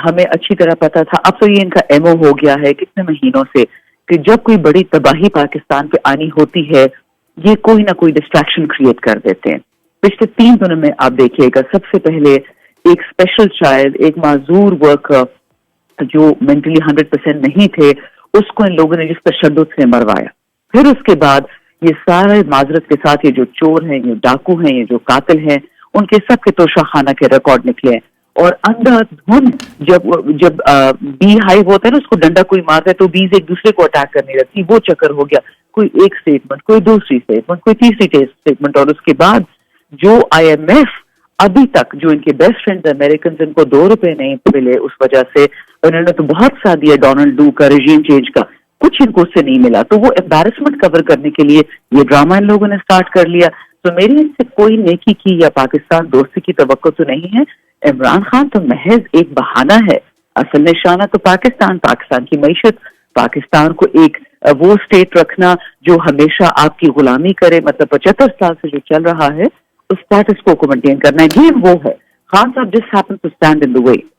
हमें अच्छी तरह पता था, अब तो ये इनका एमओ हो गया है कितने महीनों से, कि जब कोई बड़ी तबाही पाकिस्तान पे आनी होती है, ये कोई ना कोई डिस्ट्रैक्शन क्रिएट कर देते हैं। पिछले 3 दिनों में आप देखिएगा, सबसे पहले एक स्पेशल चाइल्ड, एक माजूर वर्कर जो मेंटली 100% नहीं थे, उसको इन लोगों ने जिस तशद्दुद से मरवाया। फिर उसके बाद ये सारे माजरत के साथ ये जो चोर हैं, ये डाकू हैं, ये जो कातिल हैं, उनके सब के तोशाखाना के रिकॉर्ड निकले हैं। और अंधाधुन जब जब बी हाइव होता है ना, उसको डंडा कोई मारता है तो बीज एक दूसरे को अटैक करने लगती, वो चक्कर हो गया। कोई एक स्टेटमेंट, कोई दूसरी स्टेटमेंट, कोई तीसरी स्टेटमेंट, और उसके बाद जो IMF अभी तक, जो इनके बेस्ट फ्रेंड्स अमेरिकन, इनको ₹2 नहीं मिले, उस वजह से उन्होंने तो बहुत सा दिया डोनाल्ड डू का, रेजिम चेंज का, कुछ इनको उससे नहीं मिला, तो वो एम्बैरेसमेंट कवर करने के लिए ये ड्रामा इन लोगों ने स्टार्ट कर लिया। तो मेरी इनसे कोई नेकी की या पाकिस्तान दोस्ती की तवक्को तो नहीं है। इमरान खान तो महज एक बहाना है, असल निशाना तो पाकिस्तान, पाकिस्तान की मईशत, पाकिस्तान को एक वो स्टेट रखना जो हमेशा आपकी गुलामी करे, मतलब 75 साल से जो चल रहा है, उस स्टेटस को मेंटेन करना है। गेम वो है। Khan Sahab just happen to stand in the way.